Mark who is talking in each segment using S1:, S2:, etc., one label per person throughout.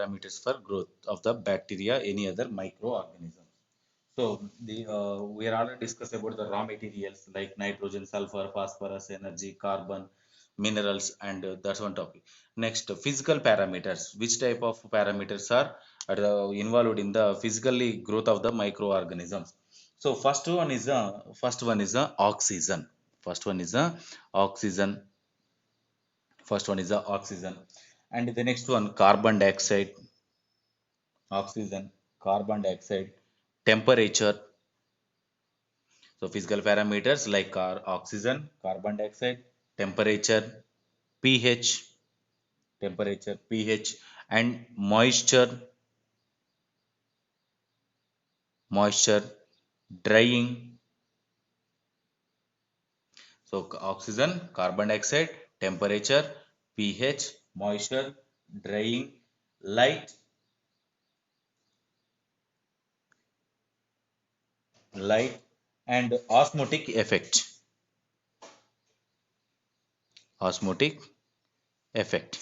S1: parameters for growth of the bacteria, any other microorganism. So we are already discussed about the raw materials like nitrogen, sulfur, phosphorus, energy, carbon, minerals, and that's one topic. Next, physical parameters. Which type of parameters are involved in the physically growth of the microorganisms? So first one is the oxygen. First one is the oxygen. First one is the oxygen, and the next one carbon dioxide. Oxygen, carbon dioxide, temperature. So physical parameters like oxygen, carbon dioxide, temperature, pH, temperature, pH, and moisture, drying. So oxygen, carbon dioxide, temperature, pH, moisture, drying, light, light, and osmotic effect. Osmotic effect.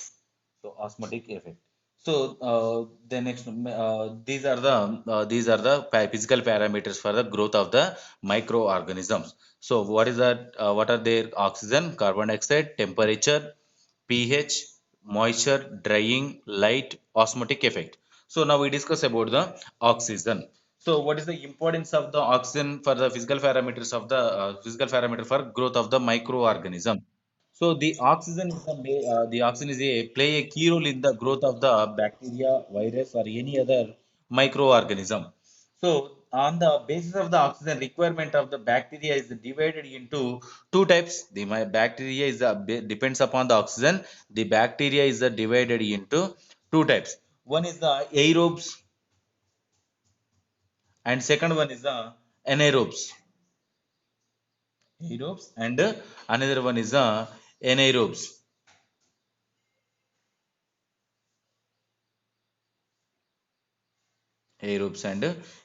S1: So osmotic effect. So the next these are the physical parameters for the growth of the microorganisms. So what is that? What are their? Oxygen, carbon dioxide, temperature, pH, moisture, drying, light, osmotic effect. So now we discuss about the oxygen. So what is the importance of the oxygen for the physical parameters of the physical parameter for growth of the microorganism? So the oxygen is a play a key role in the growth of the bacteria, virus, or any other microorganism. So on the basis of the oxygen requirement of the bacteria is divided into two types. Bacteria is depends upon the oxygen. The bacteria is divided into two types. One is the aerobes, and second one is the anaerobes. Aerobes, and another one is the anaerobes. Aerobes and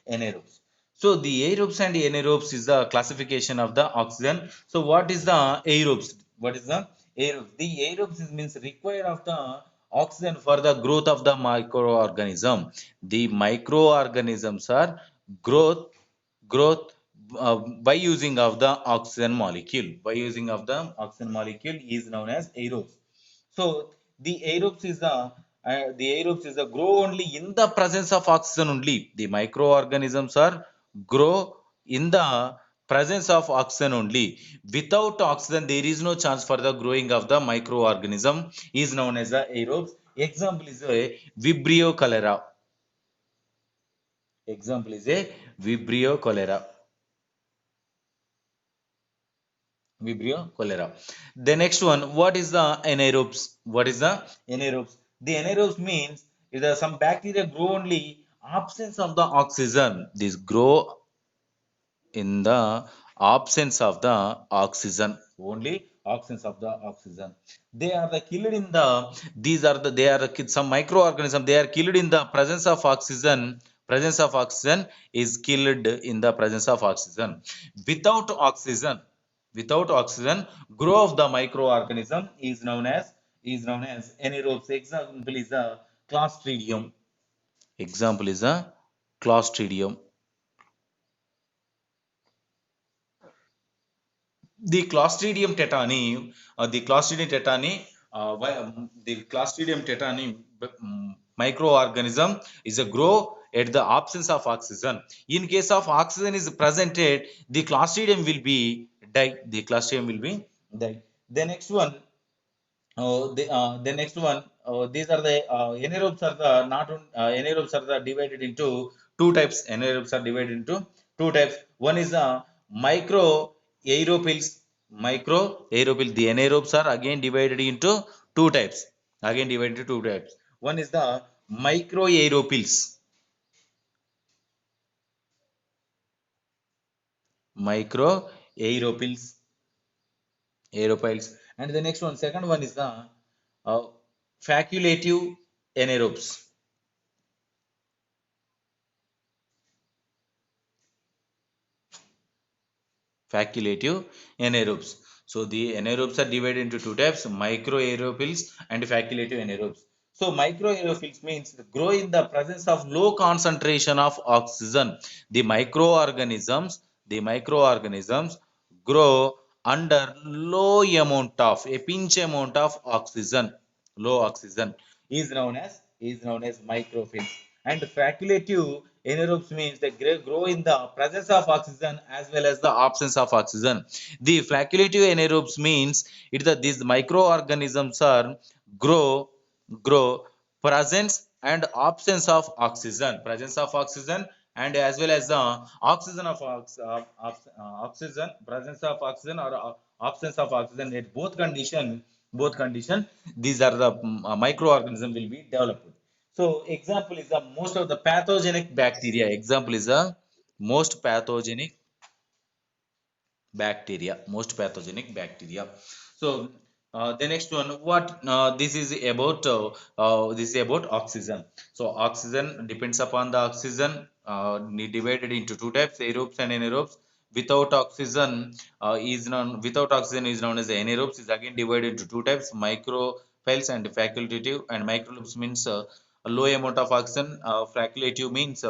S1: anaerobes. So the aerobes and anaerobes is the classification of the oxygen. So what is the aerobes? What is the aerobes? The aerobes means required of the oxygen for the growth of the microorganism. The microorganisms are growth by using of the oxygen molecule. By using of the oxygen molecule is known as aerobes. So the aerobes is a grow only in the presence of oxygen only. The microorganisms are grow in the presence of oxygen only. Without oxygen, there is no chance for the growing of the microorganism. Is known as the aerobes. Example is a Vibrio cholera. Example is a Vibrio cholera. Vibrio cholera. The next one, what is the anaerobes? What is the anaerobes? The anaerobes means is that some bacteria grow only absence of the oxygen. These grow in the absence of the oxygen. Only absence of the oxygen. They are the killed in the these are the they are some microorganism. They are killed in the presence of oxygen. Presence of oxygen is killed in the presence of oxygen. Without oxygen, without oxygen, grow of the microorganism is known as anaerobes. Example is a clostridium. Example is a clostridium. The Clostridium tetani, the Clostridium tetani microorganism is a grow at the absence of oxygen. In case of oxygen is presented, the Clostridium will be die. The Clostridium will be die. The next one, these are the anaerobes are the not anaerobes are the divided into two types. Anaerobes are divided into two types. One is micro aerophils. Micro aerophil. The anaerobes are again divided into two types. Again divided into two types. One is the micro aerophils. Micro aerophils. Aerophils. And the next one, second one is the uh, facultative anaerobes. Facultative anaerobes. So the anaerobes are divided into two types, micro aerophils and facultative anaerobes. So microaerophils means grow in the presence of low concentration of oxygen. The microorganisms grow under a pinch amount of oxygen. Low oxygen is known as microphils. And facultative anaerobes means they grow in the presence of oxygen as well as the absence of oxygen. The facultative anaerobes means these microorganisms are grow grow presence and absence of oxygen and as well as the oxygen presence of oxygen or absence of oxygen at both condition these are the microorganism will be developed. So example is the most of the pathogenic bacteria. Example is the most pathogenic most pathogenic bacteria. So the next one, what this is about oxygen. So oxygen depends upon the oxygen divided into two types, aerobes and anaerobes. Without oxygen is known as anaerobes, is again divided into two types, microphylls and facultative. And microphylls means a low amount of oxygen. Facultative means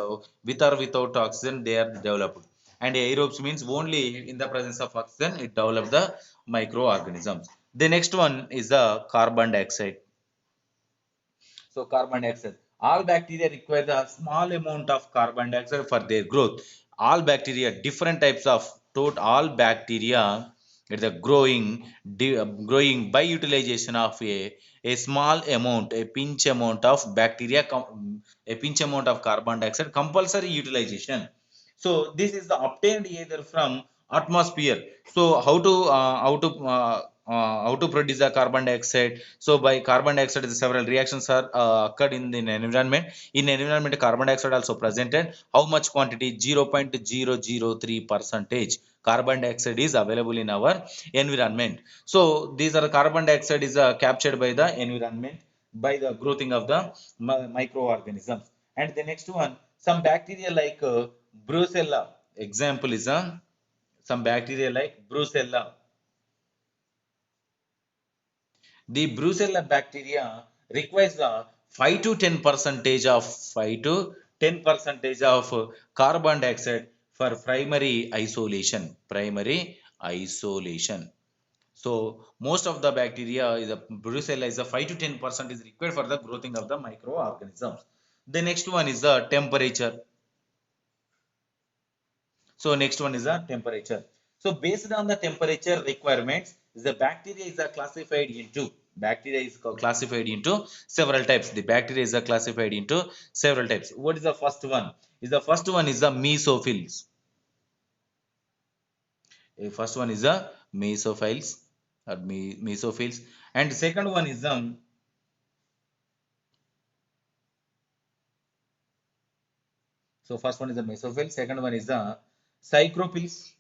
S1: with or without oxygen they are developed. And aerobes means only in the presence of oxygen it develops the microorganisms. The next one is the carbon dioxide. So carbon dioxide. All bacteria require a small amount of carbon dioxide for their growth. All bacteria, different types of all bacteria, it is growing by utilization of a small amount, a pinch amount of carbon dioxide, compulsory utilization. So this is the obtained either from atmosphere. So how to produce the carbon dioxide? So by carbon dioxide, several reactions are occurred in the environment. In environment, carbon dioxide also presented. How much quantity? 0.003 percentage carbon dioxide is available in our environment. So these are carbon dioxide is captured by the environment by the growing of the microorganisms. And the next one, some bacteria like Brucella. Example is some bacteria like Brucella. The Brucella bacteria requires 5 to 10 percentage of 5 to 10 percentage of carbon dioxide for primary isolation. Primary isolation. So most of the bacteria is a Brucella is a 5 to 10% is required for the growing of the microorganisms. The next one is the temperature. So next one is the temperature. So based on the temperature requirements, the bacteria is classified into several types. The bacteria is classified into several types. What is the first one? Is the mesophils. First one is the mesophils or mesophils, and the second one is the so first one is the mesophil, second one is the psychrophils.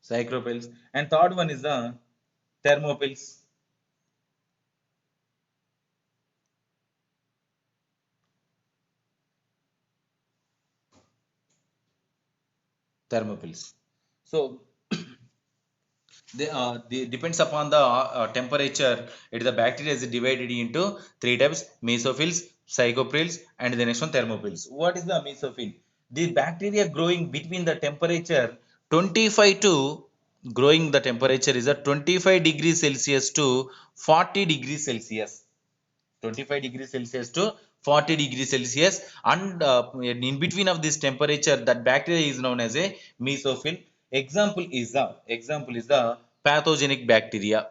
S1: Psychrophils, and third one is the thermophils. Thermophils. So the depends upon the temperature. It is the bacteria is divided into three types: mesophils, psychophils, and the next one thermophils. What is the mesophil? The bacteria growing between the temperature 25 to growing the temperature is a 25 degrees Celsius to 40 degrees Celsius. 25 degrees Celsius to 40 degrees Celsius, and in between of this temperature that bacteria is known as a mesophil. Example is the pathogenic bacteria.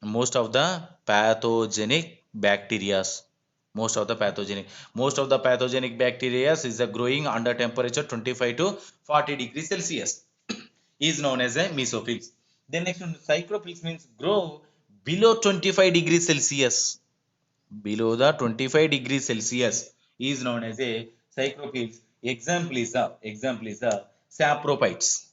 S1: Most of the pathogenic bacteria most of the pathogenic bacteria is growing under temperature 25 to 40 degrees Celsius is known as a mesophils. The next one, psychrophils means grow below 25 degrees Celsius. Below the 25 degrees Celsius is known as a psychrophils. Example is the saprophytes.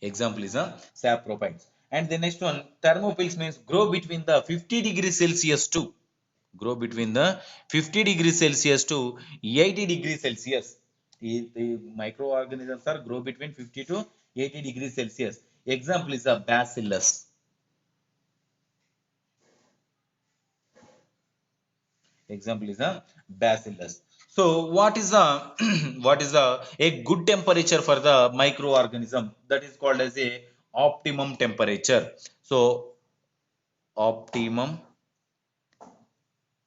S1: Example is a saprophytes. And the next one, thermophils means grow between the 50 degrees Celsius to grow between the 50 degrees Celsius to 80 degrees Celsius The microorganisms are grow between 50 to 80 degrees Celsius. Example is a bacillus. Example is a bacillus. So what is the what is the a good temperature for the microorganism? That is called as a optimum temperature. So optimum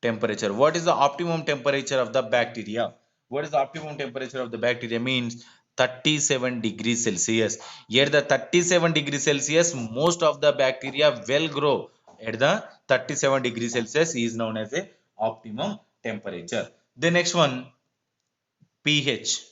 S1: temperature. What is the optimum temperature of the bacteria? What is the optimum temperature of the bacteria? Means 37 degrees Celsius. At the 37 degrees Celsius, most of the bacteria will grow. At the 37 degrees Celsius is known as a optimum temperature. The next one, pH.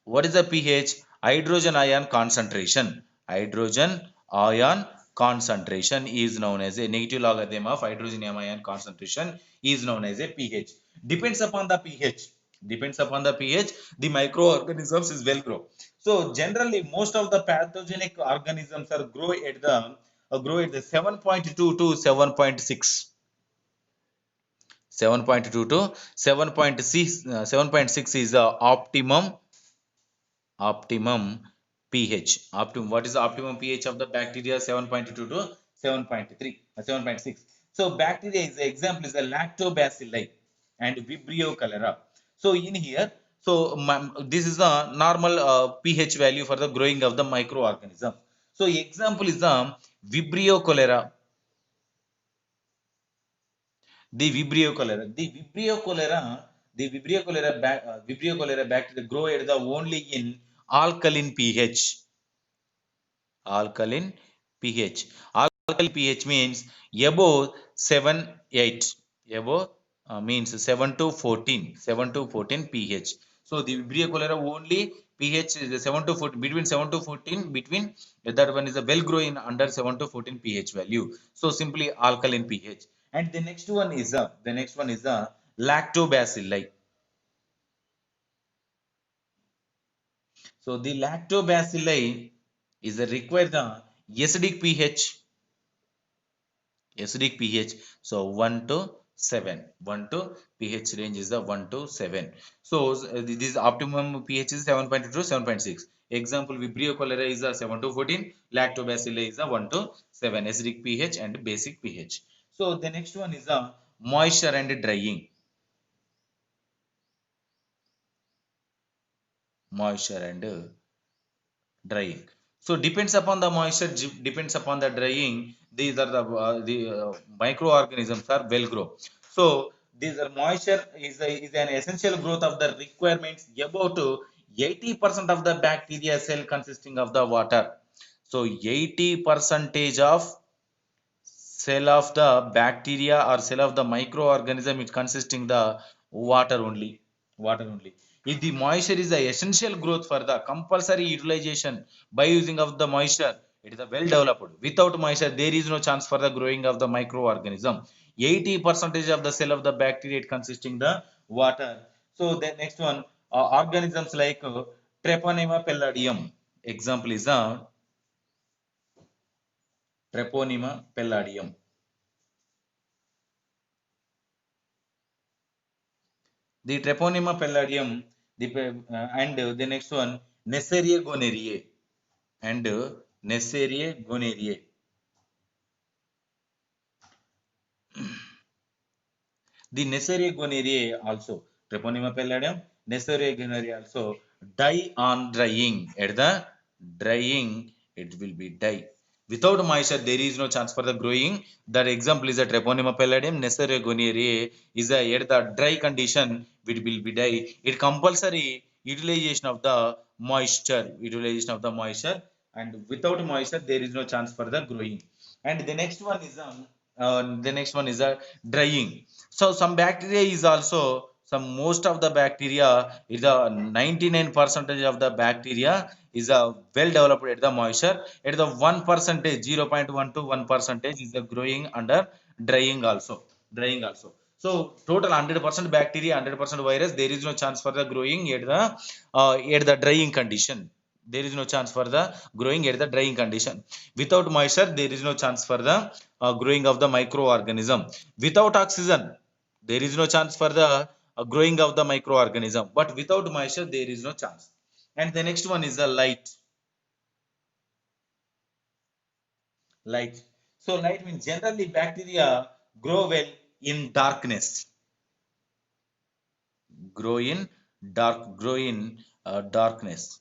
S1: What is the pH? Hydrogen ion concentration. Hydrogen ion concentration is known as a negative logarithm of hydrogen ion concentration is known as a pH. Depends upon the pH. Depends upon the pH, the microorganisms is well grow. So generally, most of the pathogenic organisms are grow at the 7.2 to 7.6. 7.2 to 7.6 7.6 is the optimum pH. Optimum. What is the optimum pH of the bacteria? 7.2 to 7.3, 7.6. So bacteria is the example is the lactobacilli and Vibrio cholera. So in here, so this is the normal pH value for the growing of the microorganism. So example is the Vibrio cholera. Vibrio cholera bacteria grow at the only in alkaline pH. Alkaline pH. Alkaline pH means above 7, 8. Above means 7 to 14. 7 to 14 pH. So the Vibrio cholera only pH is 7 to 14, between 7 to 14, between that one is a well growing under 7 to 14 pH value. So simply alkaline pH. And the next one is the lactobacilli. So the lactobacilli is a required the acidic pH. Acidic pH. So 1 to 7. 1 to pH range is the 1 to 7. So this optimum pH is 7.2 to 7.6. Example Vibrio cholera is a 7 to 14. Lactobacilli is a 1 to 7. Acidic pH and basic pH. So the next one is the moisture and drying. Moisture and drying. So depends upon the moisture, depends upon the drying. These are the microorganisms are well grow. So these are moisture is an essential growth of the requirements about to 80% of the bacteria cell consisting of the water. So 80 percentage of cell of the bacteria or cell of the microorganism is consisting the water only. Water only. If the moisture is the essential growth for the compulsory utilization by using of the moisture, it is a well developed. Without moisture, there is no chance for the growing of the microorganism. 80 percentage of the cell of the bacteria consisting the water. So the next one, organisms like Treponema palladium. Example is Treponema palladium. The Treponema palladium, and the next one, Neisseria gonorrhoeae and Neisseria gonorrhoeae. The Neisseria gonorrhoeae also, Treponema palladium, Neisseria gonorrhoeae also die on drying. At the drying, it will be die. Without moisture, there is no chance for the growing. That example is a Treponema palladium. Neisseria gonorrhoeae is a at the dry condition, it will be die. It compulsory utilization of the moisture. Utilization of the moisture, and without moisture, there is no chance for the growing. And the next one is a drying. So some bacteria is also some most of the bacteria is a 99 percentage of the bacteria is a well developed at the moisture. At the 1 percentage, 0.1 to 1 percentage is the growing under drying also. Drying also. So total 100% bacteria, 100% virus, there is no chance for the growing at the drying condition. There is no chance for the growing at the drying condition. Without moisture, there is no chance for the growing of the microorganism. Without oxygen, there is no chance for the growing of the microorganism, but without moisture there is no chance. And the next one is the light. Light. So light means generally bacteria grow well in darkness. Grow in darkness.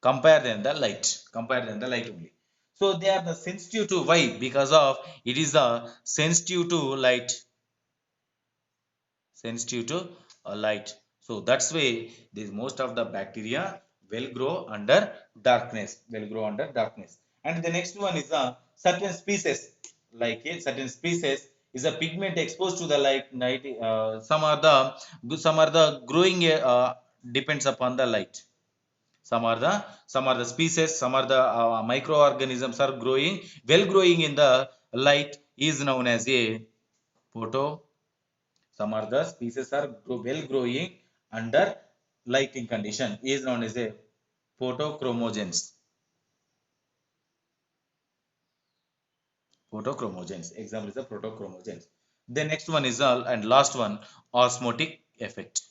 S1: Compare than the light. Compare than the light only. So they are the sensitive to, why? Because of it is the sensitive to light. Sensitive to light. So that's why this most of the bacteria will grow under darkness. Will grow under darkness. And the next one is a certain species, like a certain species is a pigment exposed to the light. Some are the growing depends upon the light. Some are the species, some are the microorganisms are growing well, growing in the light is known as a photo. Some are the species are well growing under lighting condition is known as a photochromogens. Photochromogens. Example is the photochromogens. The next one is and last one, osmotic effect.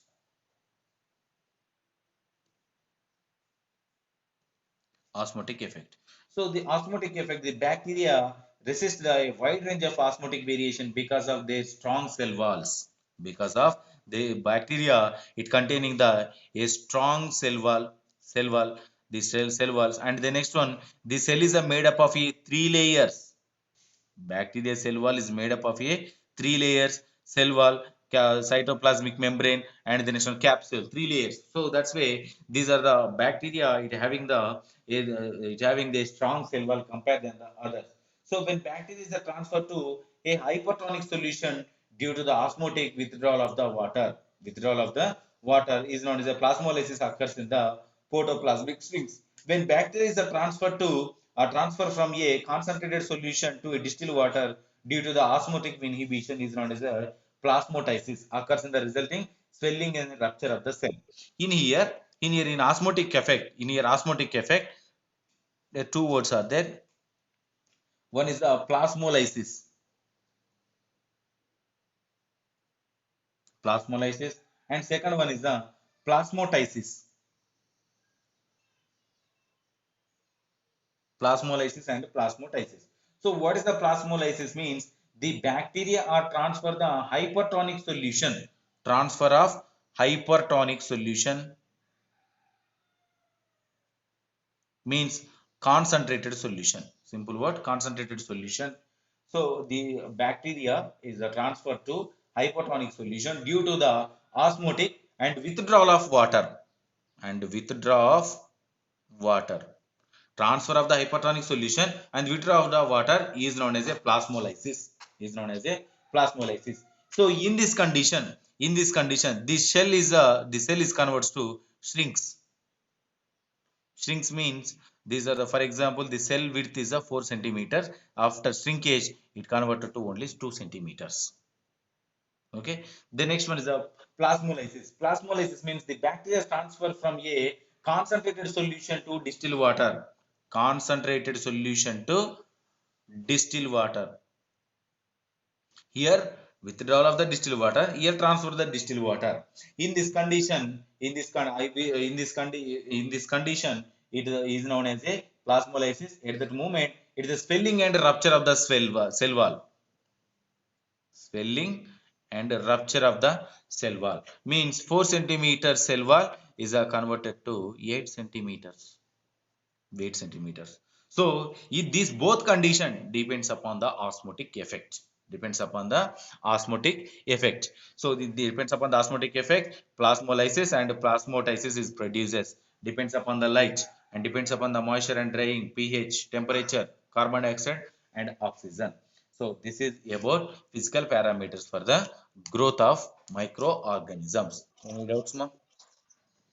S1: Osmotic effect. So the osmotic effect, the bacteria resist the wide range of osmotic variation because of their strong cell walls. Because of the bacteria, it containing the a strong cell wall, the cell walls. And the next one, the cell is made up of a three layers. Bacteria cell wall is made up of a three layers: cell wall, cytoplasmic membrane, and the next one capsule. Three layers. So that's why these are the bacteria. It having the strong cell wall compared than the others. So when bacteria are transferred to a hypertonic solution due to the osmotic withdrawal of the water is known as a plasmolysis occurs in the protoplasmic strings. When bacteria is transferred to transfer from a concentrated solution to a distilled water due to the osmotic inhibition is known as a plasmolysis occurs in the resulting swelling and rupture of the cell. In here, in osmotic effect, the two words are there. One is the plasmolysis, and second one is the plasmolysis. Plasmolysis and plasmolysis. So what is the plasmolysis means? The bacteria are transfer the hypertonic solution. Transfer of hypertonic solution means concentrated solution. Simple word, concentrated solution. So the bacteria is transferred to hypertonic solution due to the osmotic and withdrawal of water. And withdrawal of water. Transfer of the hypertonic solution and withdrawal of the water is known as a plasmolysis. So in this condition, the cell is converts to shrinks. Shrinks means these are the, for example, the cell width is a 4 centimeters. After shrinkage, it converted to only 2 centimeters. Okay. The next one is a plasmolysis. Plasmolysis means the bacteria transfer from a concentrated solution to distilled water. Concentrated solution to distilled water. Here withdrawal of the distilled water. Here transfer the distilled water. In this condition, in this condition, it is known as a plasmolysis. At that moment, it is a swelling and rupture of the cell wall. Swelling and rupture of the cell wall means 4 centimeter cell wall is converted to 8 centimeters. 8 centimeters. So this both condition depends upon the osmotic effect. Depends upon the osmotic effect. So depends upon the osmotic effect. Plasmolysis and plasmolysis is produces. Depends upon the light and depends upon the moisture and drying, pH, temperature, carbon dioxide and oxygen. So this is about physical parameters for the growth of microorganisms. Any doubts, ma'am?